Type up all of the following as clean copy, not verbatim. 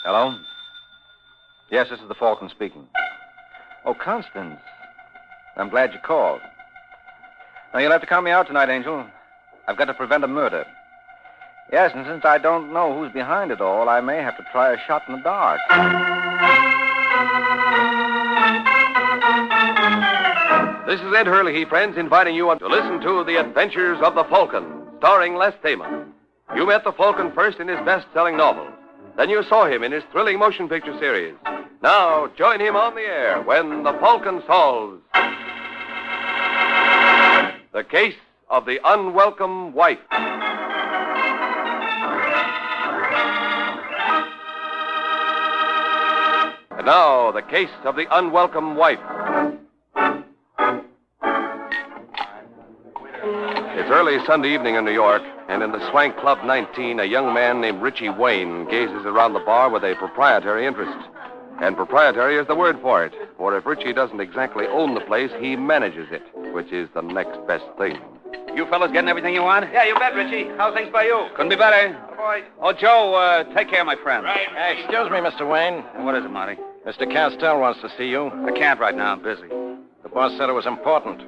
Hello? Yes, this is the Falcon speaking. Oh, Constance. I'm glad you called. Now, you'll have to count me out tonight, Angel. I've got to prevent a murder. Yes, and since I don't know who's behind it all, I may have to try a shot in the dark. This is Ed Hurley, friends, inviting you to listen to The Adventures of the Falcon, starring Les Damon. You met the Falcon first in his best-selling novel. Then you saw him in his thrilling motion picture series. Now, join him on the air when the Falcon solves the case of the unwelcome wife. And now, the case of the unwelcome wife. It's early Sunday evening in New York, and in the Swank Club 19, a young man named Richie Wayne gazes around the bar with a proprietary interest. And proprietary is the word for it, for if Richie doesn't exactly own the place, he manages it, which is the next best thing. You fellas getting everything you want? Yeah, you bet, Richie. How's things by you? Couldn't be better. Oh, boy. Oh, Joe, take care of my friend. Right. Excuse me, Mr. Wayne. What is it, Marty? Mr. Castell wants to see you. I can't right now. I'm busy. The boss said it was important.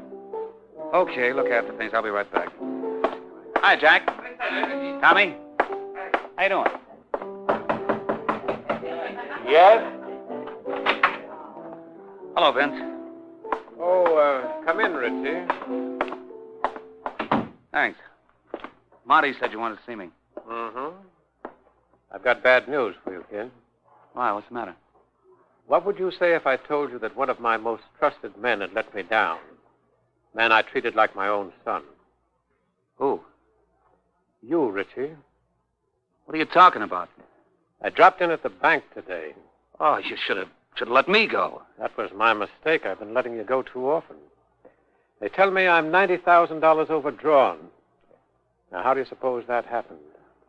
Okay, look after things. I'll be right back. Hi, Jack. Tommy? How you doing? Yes? Hello, Vince. Oh, come in, Richie. Thanks. Marty said you wanted to see me. Mm-hmm. I've got bad news for you, kid. Why? What's the matter? What would you say if I told you that one of my most trusted men had let me down? Man I treated like my own son. Who? You, Richie. What are you talking about? I dropped in at the bank today. Oh, you should have let me go. That was my mistake. I've been letting you go too often. They tell me I'm $90,000 overdrawn. Now, how do you suppose that happened?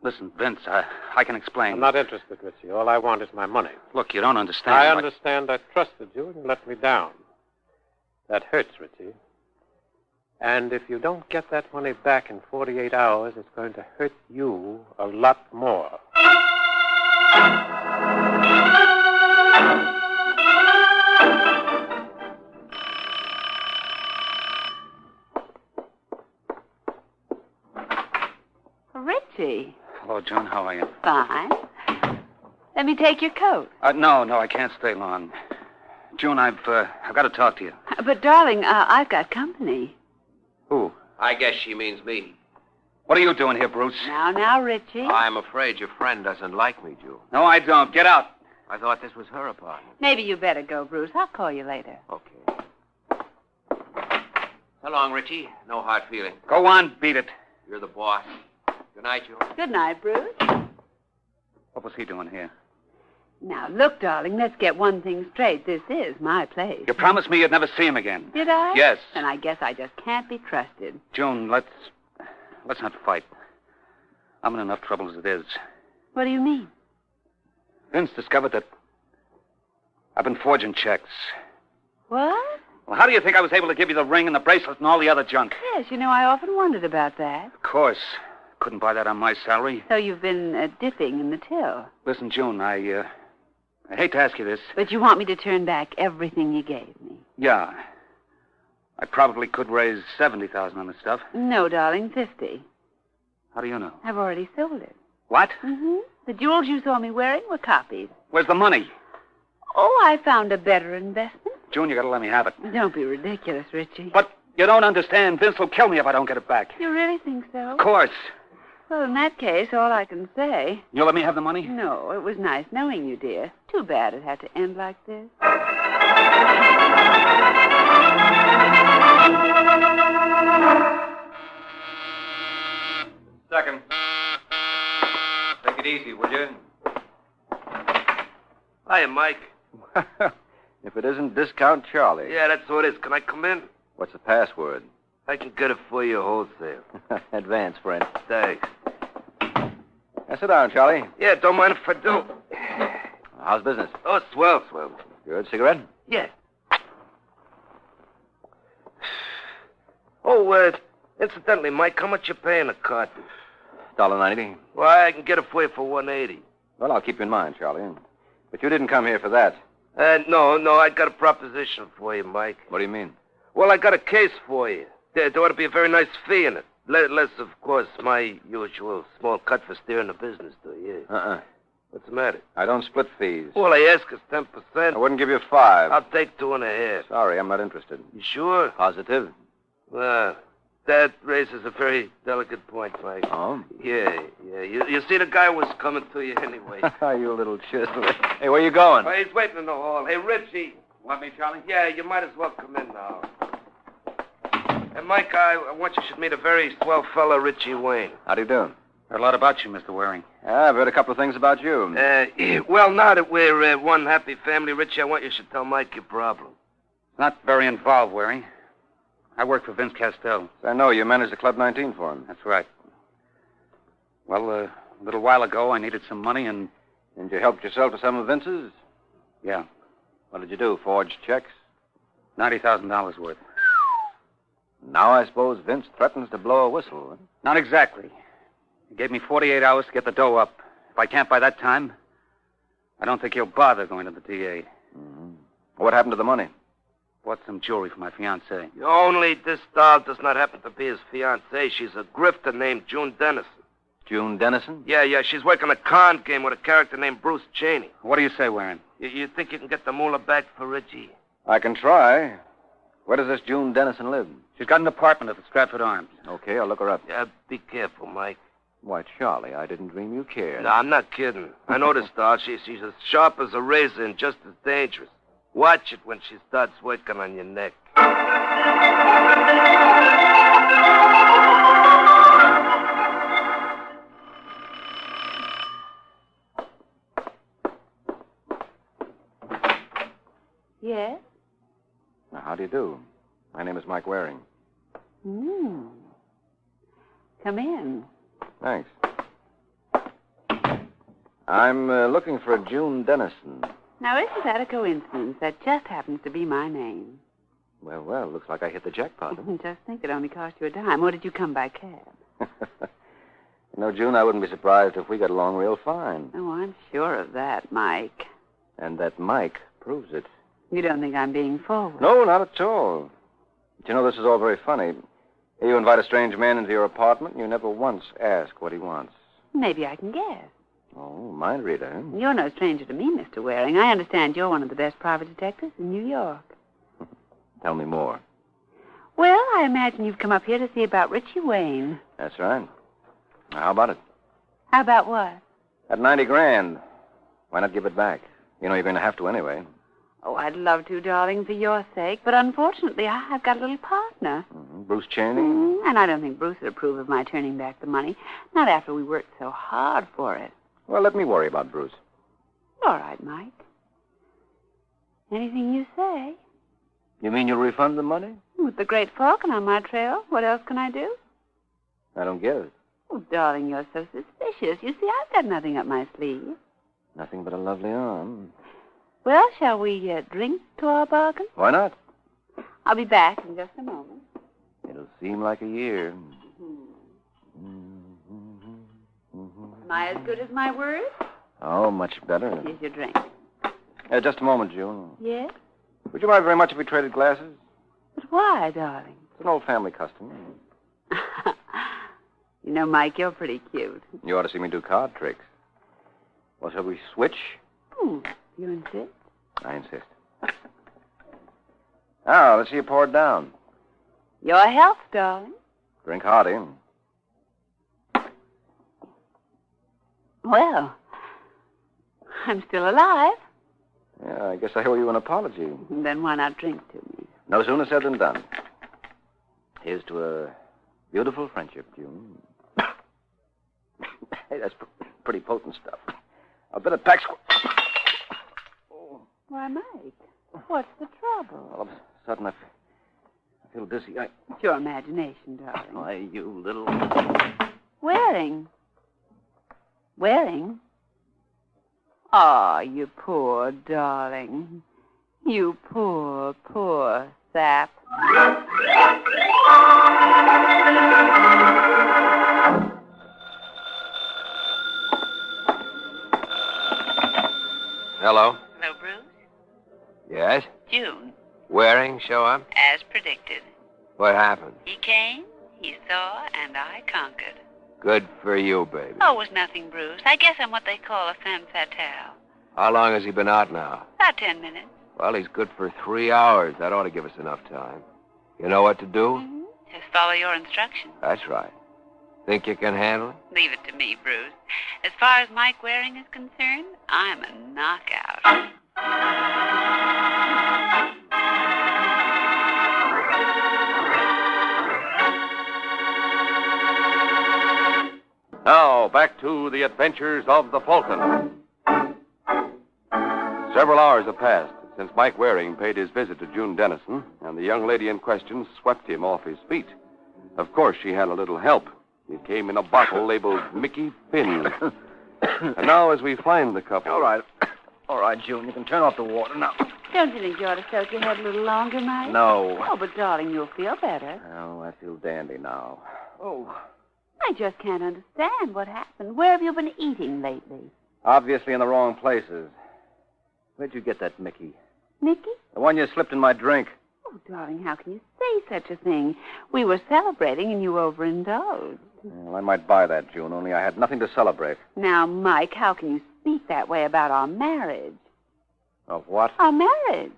Listen, Vince, I can explain. I'm not interested, Richie. All I want is my money. Look, you don't understand. I understand. I trusted you and you let me down. That hurts, Richie. And if you don't get that money back in 48 hours, it's going to hurt you a lot more. Richie. Hello, Joan. How are you? Fine. Let me take your coat. No, I can't stay long. June, I've got to talk to you. But, darling, I've got company. Who? I guess she means me. What are you doing here, Bruce? Now, Richie. I'm afraid your friend doesn't like me, June. No, I don't. Get out. I thought this was her apartment. Maybe you better go, Bruce. I'll call you later. Okay. So long, Richie. No hard feelings. Go on, beat it. You're the boss. Good night, June. Good night, Bruce. What was he doing here? Now, look, darling, let's get one thing straight. This is my place. You promised me you'd never see him again. Did I? Yes. And I guess I just can't be trusted. June, let's not fight. I'm in enough trouble as it is. What do you mean? Vince discovered that I've been forging checks. What? Well, how do you think I was able to give you the ring and the bracelet and all the other junk? Yes, I often wondered about that. Of course. Couldn't buy that on my salary. So you've been dipping in the till. Listen, June, I hate to ask you this. But you want me to turn back everything you gave me? Yeah. I probably could raise $70,000 on the stuff. No, darling, 50. How do you know? I've already sold it. What? Mm-hmm. The jewels you saw me wearing were copies. Where's the money? Oh, I found a better investment. June, you gotta let me have it. Don't be ridiculous, Richie. But you don't understand. Vince will kill me if I don't get it back. You really think so? Of course. Well, in that case, all I can say... You'll let me have the money? No, it was nice knowing you, dear. Too bad it had to end like this. Second. Take it easy, will you? Hiya, Mike. If it isn't Discount Charlie. Yeah, that's what it is. Can I come in? What's the password? I can get it for you wholesale. Advance, friend. Thanks. Now, sit down, Charlie. Yeah, don't mind if I do. How's business? Oh, swell. Good. Cigarette? Yeah. Oh, incidentally, Mike, how much you paying a carton? $1.90. Well, I can get it for you for $1.80. Well, I'll keep you in mind, Charlie. But you didn't come here for that. No, I got a proposition for you, Mike. What do you mean? Well, I got a case for you. There ought to be a very nice fee in it. Less, of course, my usual small cut for steering the business, do you? What's the matter? I don't split fees. Well, I ask us 10%. I wouldn't give you 5. I'll take 2.5. Sorry, I'm not interested. You sure? Positive? Well, that raises a very delicate point, Mike. Oh? Yeah. You see, the guy was coming to you anyway. You little chisel. Hey, where you going? Oh, he's waiting in the hall. Hey, Richie. Want me, Charlie? Yeah, you might as well come in now. Hey, Mike, I want you should meet a very swell fellow, Richie Wayne. How do you do? Heard a lot about you, Mr. Waring. I've heard a couple of things about you. Well, now that we're one happy family, Richie, I want you should tell Mike your problem. Not very involved, Waring. I work for Vince Castell. I know you managed the Club 19 for him. That's right. Well, a little while ago, I needed some money, and you helped yourself to some of Vince's? yeah, What did you do, forge checks? $90,000 worth. Now I suppose Vince threatens to blow a whistle. Huh? Not exactly. He gave me 48 hours to get the dough up. If I can't by that time, I don't think he'll bother going to the DA. Mm-hmm. What happened to the money? Bought some jewelry for my fiancée. Only this doll does not happen to be his fiancée. She's a grifter named June Dennison. June Dennison? Yeah, she's working a con game with a character named Bruce Cheney. What do you say, Waring? You think you can get the moolah back for Richie? I can try. Where does this June Dennison live? She's got an apartment at the Stratford Arms. Okay, I'll look her up. Yeah, be careful, Mike. Why, Charlie, I didn't dream you cared. No, I'm not kidding. I know this doll. She's as sharp as a razor and just as dangerous. Watch it when she starts working on your neck. Yes? Now, how do you do? My name is Mike Waring. Come in. Thanks. I'm looking for a June Dennison. Now, isn't that a coincidence? That just happens to be my name. Well, looks like I hit the jackpot. Huh? Just think, it only cost you a dime. Or did you come by cab? June, I wouldn't be surprised if we got along real fine. Oh, I'm sure of that, Mike. And that Mike proves it. You don't think I'm being forward? No, not at all. But this is all very funny. Here you invite a strange man into your apartment, and you never once ask what he wants. Maybe I can guess. Oh, mind reader, huh? You're no stranger to me, Mr. Waring. I understand you're one of the best private detectives in New York. Tell me more. Well, I imagine you've come up here to see about Richie Wayne. That's right. Now, how about it? How about what? At $90,000. Why not give it back? You're going to have to anyway. Oh, I'd love to, darling, for your sake. But unfortunately, I've got a little partner. Mm-hmm. Bruce Cheney? And I don't think Bruce would approve of my turning back the money. Not after we worked so hard for it. Well, let me worry about Bruce. All right, Mike. Anything you say. You mean you'll refund the money? With the great Falcon on my trail, what else can I do? I don't get it. Oh, darling, you're so suspicious. You see, I've got nothing up my sleeve. Nothing but a lovely arm. Well, shall we drink to our bargain? Why not? I'll be back in just a moment. It'll seem like a year. Am I as good as my word? Oh, much better. Here's your drink. Just a moment, June. Yes? Would you mind very much if we traded glasses? But why, darling? It's an old family custom. Mike, you're pretty cute. You ought to see me do card tricks. Well, shall we switch? You insist? I insist. Now, let's see you pour it down. Your health, darling. Drink hearty. Well, I'm still alive. Yeah, I guess I owe you an apology. Then why not drink to me? No sooner said than done. Here's to a beautiful friendship, June. Hey, that's pretty potent stuff. I'll bet a pack Why, Mike, what's the trouble? All of a sudden, I feel dizzy. It's your imagination, darling. Why, you little... Waring? Oh, you poor darling. You poor, poor sap. Hello? Hello, Bruce. Yes? June, Waring show up? as predicted. What happened? He came, he saw, and I conquered. Good for you, baby. Oh, it was nothing, Bruce. I guess I'm what they call a femme fatale. How long has he been out now? About 10 minutes. Well, he's good for 3 hours. That ought to give us enough time. You know what to do? Mm-hmm. Just follow your instructions. That's right. Think you can handle it? Leave it to me, Bruce. As far as Mike Waring is concerned, I'm a knockout. Now, back to the adventures of the Falcon. Several hours have passed since Mike Waring paid his visit to June Dennison, and the young lady in question swept him off his feet. Of course, she had a little help. It came in a bottle labeled Mickey Finn. And now, as we find the couple... All right. All right, June, you can turn off the water now. Don't you think you ought to soak your head a little longer, Mike? No. Oh, but, darling, you'll feel better. Oh, I feel dandy now. Oh. I just can't understand what happened. Where have you been eating lately? Obviously in the wrong places. Where'd you get that Mickey? Mickey? The one you slipped in my drink. Oh, darling, how can you say such a thing? We were celebrating and you overindulged. Well, I might buy that, June, only I had nothing to celebrate. Now, Mike, how can you speak that way about our marriage? Of what? Our marriage.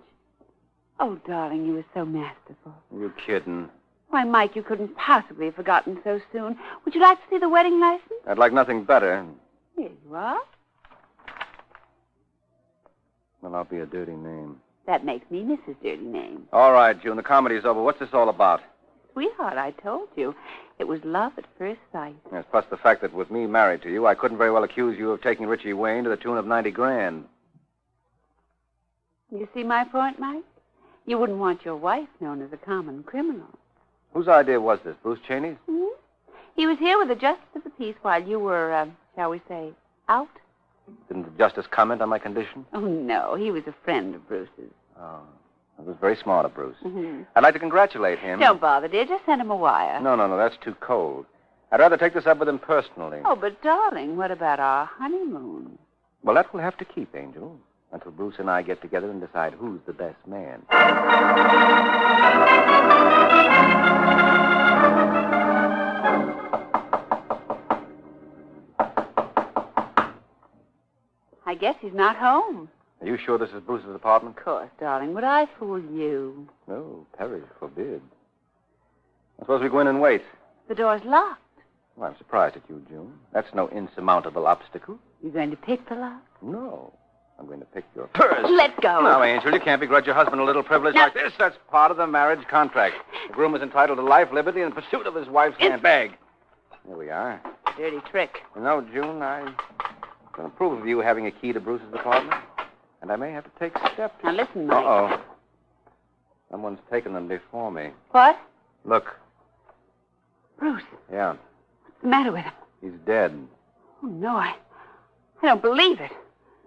Oh, darling, you were so masterful. Are you kidding? Why, Mike, you couldn't possibly have forgotten so soon. Would you like to see the wedding license? I'd like nothing better. Here you are. Well, I'll be a dirty name. That makes me Mrs. Dirty Name. All right, June, the comedy's over. What's this all about? Sweetheart, I told you. It was love at first sight. Yes, plus the fact that with me married to you, I couldn't very well accuse you of taking Richie Wayne to the tune of $90,000. You see my point, Mike? You wouldn't want your wife known as a common criminal. Whose idea was this? Bruce Cheney's? Hmm? He was here with the justice of the peace while you were, shall we say, out? Didn't the justice comment on my condition? Oh, no. He was a friend of Bruce's. Oh, it was very smart of Bruce. Mm-hmm. I'd like to congratulate him. Don't bother, dear. Just send him a wire. No, that's too cold. I'd rather take this up with him personally. Oh, but, darling, what about our honeymoon? Well, that we'll have to keep, Angel, until Bruce and I get together and decide who's the best man. I guess he's not home. Are you sure this is Bruce's apartment? Of course, darling. Would I fool you? No, perish forbid. I suppose we go in and wait. The door's locked. Well, I'm surprised at you, June. That's no insurmountable obstacle. You going to pick the lock? No. I'm going to pick your purse. Let go. Now, Angel, you can't begrudge your husband a little privilege Now- like this. That's part of the marriage contract. The groom is entitled to life, liberty, and pursuit of his wife's handbag. Here we are. Dirty trick. You know, June, I don't approve of you having a key to Bruce's apartment. And I may have to take steps. Now, listen, Mike. Uh-oh. Someone's taken them before me. What? Look. Bruce, Yeah, what's the matter with him? he's dead. Oh, no, I don't believe it.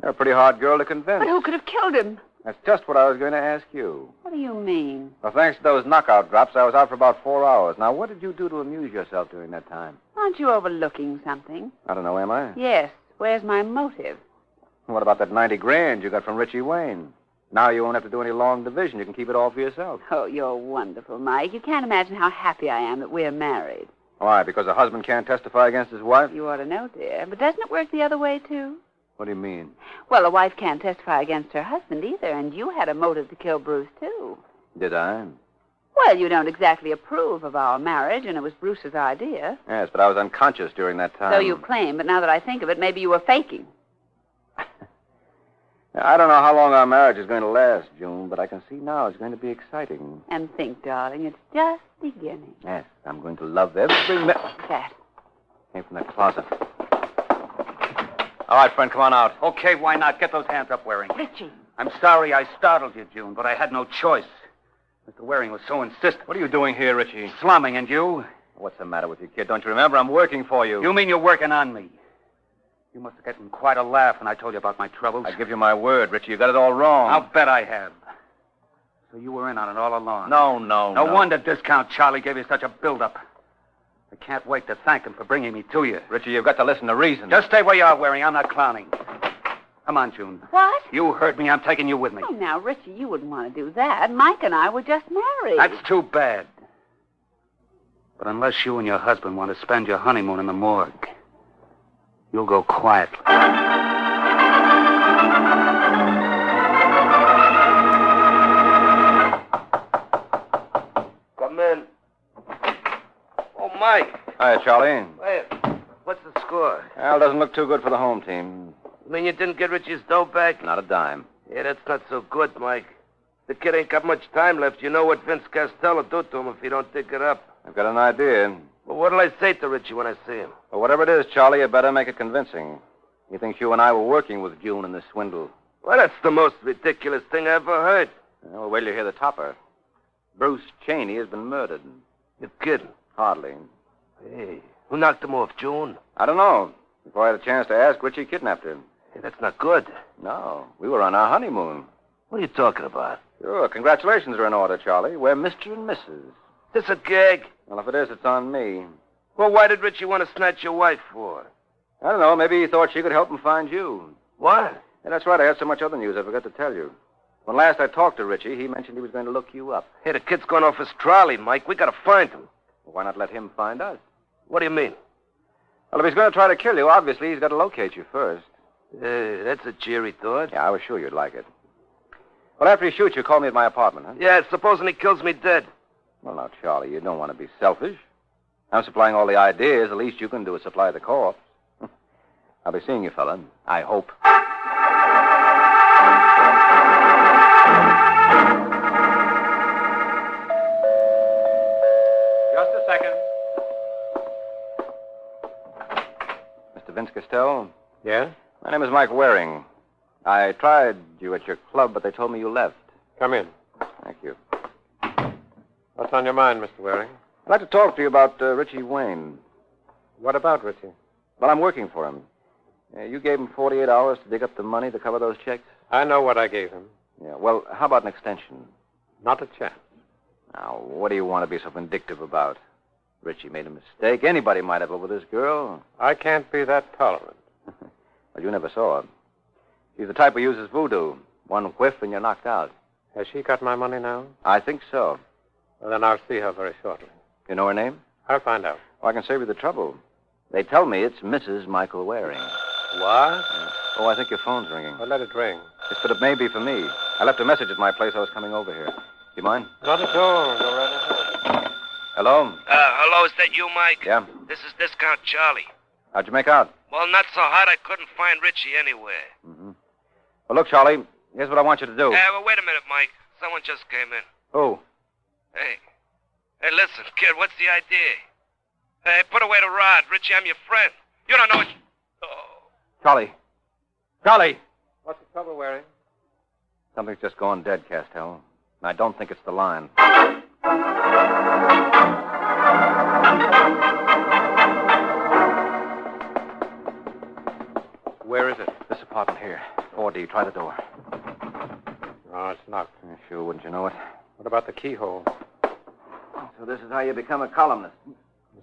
You're a pretty hard girl to convince. But who could have killed him? That's just what I was going to ask you. What do you mean? Well, thanks to those knockout drops, I was out for about 4 hours. Now, what did you do to amuse yourself during that time? Aren't you overlooking something? I don't know, am I? Yes. Where's my motive? What about that $90,000 you got from Richie Wayne? Now you won't have to do any long division. You can keep it all for yourself. Oh, you're wonderful, Mike. You can't imagine how happy I am that we're married. Why, because a husband can't testify against his wife? You ought to know, dear. But doesn't it work the other way, too? What do you mean? Well, a wife can't testify against her husband either, and you had a motive to kill Bruce, too. Did I? Well, you don't exactly approve of our marriage, and it was Bruce's idea. Yes, but I was unconscious during that time. So you claim, but now that I think of it, maybe you were faking. I don't know how long our marriage is going to last, June, but I can see now it's going to be exciting. And think, darling, it's just beginning. Yes, I'm going to love every minute. That. Came from that closet. All right, friend, come on out. Okay, why not? Get those hands up, Waring. Richie. I'm sorry I startled you, June, but I had no choice. Mr. Waring was so insistent. What are you doing here, Richie? Slumming, and you? What's the matter with you, kid? Don't you remember? I'm working for you. You mean you're working on me? You must have gotten quite a laugh when I told you about my troubles. I give you my word, Richie. You got it all wrong. I'll bet I have. So you were in on it all along. No. No wonder Discount Charlie gave you such a build-up. I can't wait to thank him for bringing me to you. Richie, you've got to listen to reason. Just stay where you are, Waring. I'm not clowning. Come on, June. What? You heard me. I'm taking you with me. Oh, now, Richie, you wouldn't want to do that. Mike and I were just married. That's too bad. But unless you and your husband want to spend your honeymoon in the morgue, you'll go quietly. Come in. Oh, Mike. Hi, Charlie. Wait. What's the score? Well, doesn't look too good for the home team. You mean you didn't get Richie's dough back? Not a dime. Yeah, that's not so good, Mike. The kid ain't got much time left. You know what Vince Costello do to him if he don't dig it up. I've got an idea. Well, what'll I say to Richie when I see him? But whatever it is, Charlie, you better make it convincing. He thinks you and I were working with June in this swindle. Well, that's the most ridiculous thing I ever heard. Well, wait till you hear the topper. Bruce Cheney has been murdered. You're kidding. Hardly. Hey, who knocked him off, June? I don't know. Before I had a chance to ask, Richie kidnapped him. Hey, that's not good. No, we were on our honeymoon. What are you talking about? Sure, congratulations are in order, Charlie. We're Mr. and Mrs. This a gag? Well, if it is, it's on me. Well, why did Richie want to snatch your wife for? I don't know. Maybe he thought she could help him find you. What? Yeah, that's right. I had so much other news I forgot to tell you. When last I talked to Richie, he mentioned he was going to look you up. Hey, the kid's gone off his trolley, Mike. We gotta find him. Well, why not let him find us? What do you mean? Well, if he's going to try to kill you, obviously he's got to locate you first. That's a cheery thought. Yeah, I was sure you'd like it. Well, after he shoots you, call me at my apartment, huh? Yeah, supposing he kills me dead. Well, now, Charlie, you don't want to be selfish. I'm supplying all the ideas. The least you can do is supply the corpse. I'll be seeing you, fella. I hope. Just a second. Mr. Vince Costello? Yes? My name is Mike Waring. I tried you at your club, but they told me you left. Come in. Thank you. What's on your mind, Mr. Waring? I'd like to talk to you about Richie Wayne. What about Richie? Well, I'm working for him. You gave him 48 hours to dig up the money to cover those checks? I know what I gave him. Yeah, well, how about an extension? Not a chance. Now, what do you want to be so vindictive about? Richie made a mistake. Anybody might have over this girl. I can't be that tolerant. Well, you never saw her. She's the type who uses voodoo. One whiff and you're knocked out. Has she got my money now? I think so. Well, then I'll see her very shortly. You know her name? I'll find out. Well, I can save you the trouble. They tell me it's Mrs. Michael Waring. What? Oh, I think your phone's ringing. Well, let it ring. Yes, but it may be for me. I left a message at my place. I was coming over here. Do you mind? Not at all. Go right ahead. Hello? Hello, is that you, Mike? Yeah? This is Discount Charlie. How'd you make out? Well, not so hot I couldn't find Richie anywhere. Mm-hmm. Well, look, Charlie, here's what I want you to do. Well, wait a minute, Mike. Someone just came in. Who? Hey, listen, kid, what's the idea? Hey, put away the rod. Richie, I'm your friend. You don't know what... Oh. Charlie. Charlie! What's the trouble, Waring? Something's just gone dead, Castell. And I don't think it's the line. Where is it? This apartment here. 4D. Try the door. Oh, it's locked. Yeah, sure, wouldn't you know it? What about the keyhole? So this is how you become a columnist. You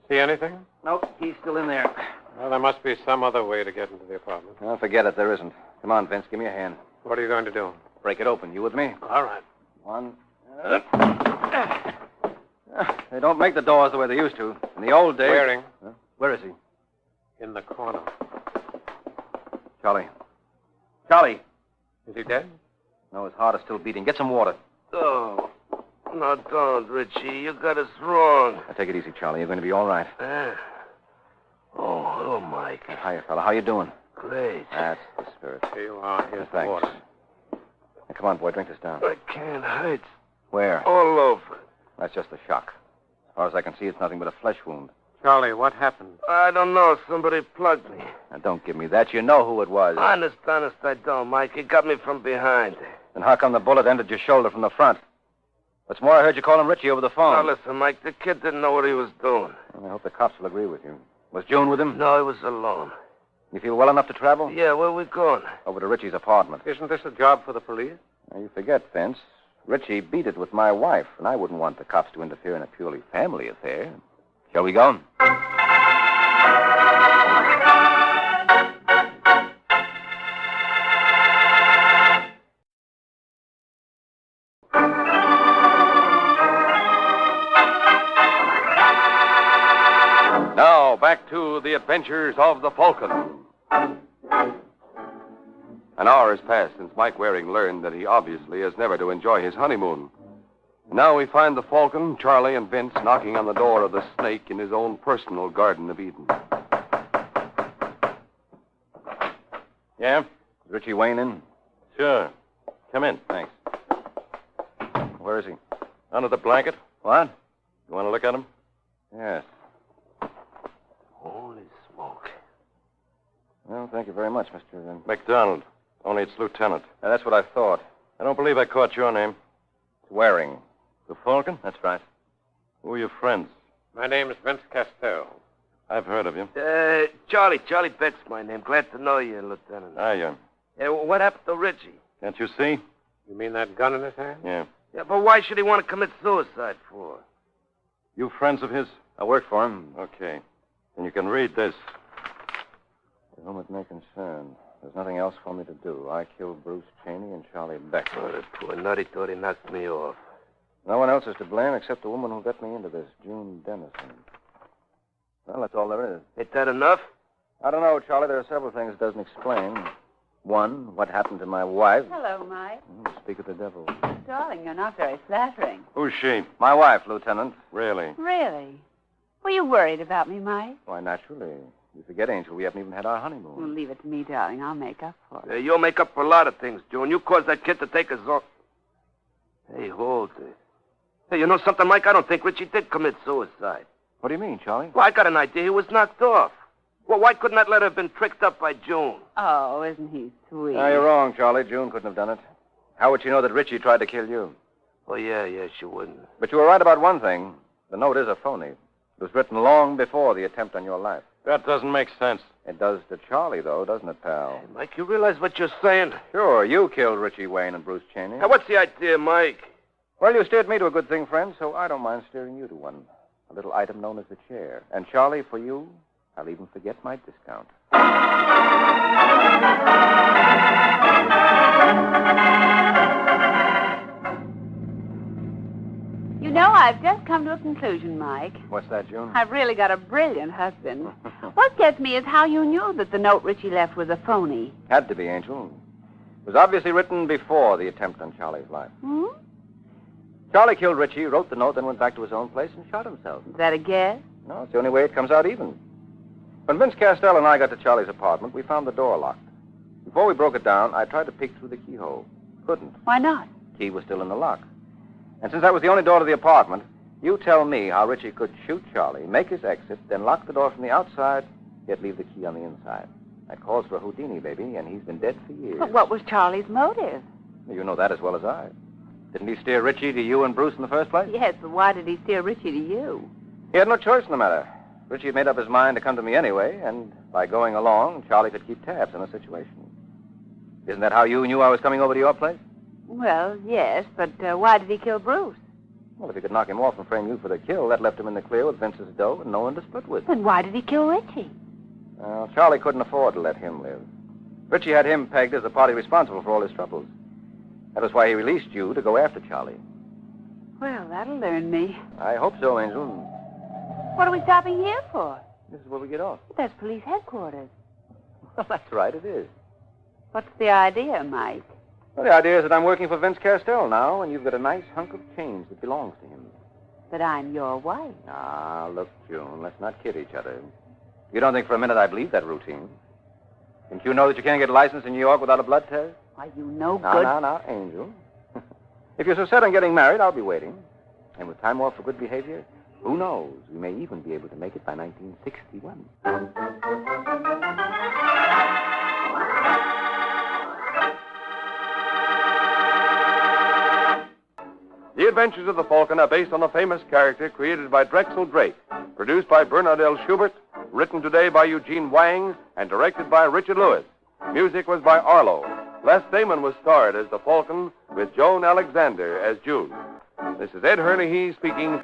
see anything? Nope, he's still in there. Well, there must be some other way to get into the apartment. Oh, forget it. There isn't. Come on, Vince. Give me a hand. What are you going to do? Break it open. You with me? All right. One. They don't make the doors the way they used to. In the old days... Waring. Huh? Where is he? In the corner. Charlie. Charlie! Is he dead? No, his heart is still beating. Get some water. Oh. No, don't, Richie. You got us wrong. Now, take it easy, Charlie. You're going to be all right. Oh, Mike. Hiya, fella. How you doing? Great. That's the spirit. Here you are. Here's the Thanks. water. Now, come on, boy. Drink this down. My can hurts Where? all over. That's just a shock. As far as I can see, it's nothing but a flesh wound. Charlie, what happened? I don't know. Somebody plugged me. Now, don't give me that. You know who it was. Honest, I don't, Mike. He got me from behind. Then how come the bullet entered your shoulder from the front? What's more, I heard you calling Richie over the phone. Now, listen, Mike. The kid didn't know what he was doing. Well, I hope the cops will agree with you. Was June with him? No, he was alone. You feel well enough to travel? Yeah, where we going? Over to Richie's apartment. Isn't this a job for the police? Now, you forget, Vince. Richie beat it with my wife, and I wouldn't want the cops to interfere in a purely family affair. Shall we go? the adventures of the Falcon. An hour has passed since Mike Waring learned that he obviously is never to enjoy his honeymoon. Now we find the Falcon, Charlie, and Vince knocking on the door of the snake in his own personal Garden of Eden. Yeah? Is Richie Wayne in? Sure. Come in. Thanks. Where is he? Under the blanket. What? You want to look at him? Yes. Holy smoke. Well, thank you very much, Mr. McDonald. Only it's Lieutenant. That's what I thought. I don't believe I caught your name. It's Waring. The Falcon? That's right. Who are your friends? My name is Vince Castell. I've heard of you. Charlie Beck's my name. Glad to know you, Lieutenant. Hiya. What happened to Richie? Can't you see? You mean that gun in his hand? Yeah. Yeah, but why should he want to commit suicide for? You friends of his? I work for him. Okay. Then you can read this. To whom it may concern. There's nothing else for me to do. I killed Bruce Cheney and Charlie Beck. Oh, that poor nutty thought he knocked me off. No one else is to blame except the woman who got me into this, June Dennison. Well, that's all there is. Ain't that enough? I don't know, Charlie. There are several things it doesn't explain. One, what happened to my wife. Hello, Mike. Speak of the devil. Darling, you're not very flattering. Who's she? My wife, Lieutenant. Really? Really? Were you worried about me, Mike? Why, naturally. You forget, Angel, we haven't even had our Well, honeymoon. leave it to me, darling. I'll make up for it. You'll make up for a lot of things, June. You caused that kid to take his off. Hey, hold it. Hey, you know something, Mike? I don't think Richie did commit suicide. What do you mean, Charlie? Well, I got an idea he was knocked off. Well, why couldn't that letter have been tricked up by June? Oh, isn't he sweet? No, you're wrong, Charlie. June couldn't have done it. How would she know that Richie tried to kill you? Oh, yeah, she wouldn't. But you were right about one thing. The note is a phony. It was written long before the attempt on your life. That doesn't make sense. It does to Charlie, though, doesn't it, pal? Hey, Mike, you realize what you're saying? Sure, you killed Richie Wayne and Bruce Cheney. Now, what's the idea, Mike? Well, you steered me to a good thing, friend, so I don't mind steering you to one. A little item known as the chair. And, Charlie, for you, I'll even forget my discount. You know, I've just come to a conclusion, Mike. What's that, June? I've really got a brilliant husband. What gets me is how you knew that the note Richie left was a phony. Had to be, Angel. It was obviously written before the attempt on Charlie's life. Hmm? Charlie killed Richie, wrote the note, then went back to his own place and shot himself. Is that a guess? No, it's the only way it comes out even. When Vince Castell and I got to Charlie's apartment, we found the door locked. Before we broke it down, I tried to peek through the keyhole. Couldn't. Why not? Key was still in the lock. And since that was the only door to the apartment, you tell me how Richie could shoot Charlie, make his exit, then lock the door from the outside, yet leave the key on the inside. That calls for a Houdini, baby, and he's been dead for years. But what was Charlie's motive? You know that as well as I. Didn't he steer Richie to you and Bruce in the first place? Yes, but why did he steer Richie to you? He had no choice in the matter. Richie had made up his mind to come to me anyway, and by going along, Charlie could keep tabs on the situation. Isn't that how you knew I was coming over to your place? Well, yes, but why did he kill Bruce? Well, if he could knock him off and frame you for the kill, that left him in the clear with Vince's dough and no one to split with. Then why did he kill Richie? Well, Charlie couldn't afford to let him live. Richie had him pegged as the party responsible for all his troubles. That was why he released you to go after Charlie. Well, that'll learn me. I hope so, Angel. What are we stopping here for? This is where we get off. That's police headquarters. Well, that's right, it is. What's the idea, Mike? Well, the idea is that I'm working for Vince Castell now, and you've got a nice hunk of change that belongs to him. That I'm your wife. Ah, look, June, let's not kid each other. You don't think for a minute I believe that routine? Didn't you know that you can't get a license in New York without a blood test? Why, you no good. Now, Angel. If you're so set on getting married, I'll be waiting. And with time off for good behavior, who knows? We may even be able to make it by 1961. The Adventures of the Falcon are based on a famous character created by Drexel Drake, produced by Bernard L. Schubert, written today by Eugene Wang, and directed by Richard Lewis. Music was by Arlo. Les Damon was starred as the Falcon, with Joan Alexander as June. This is Ed Hurley speaking.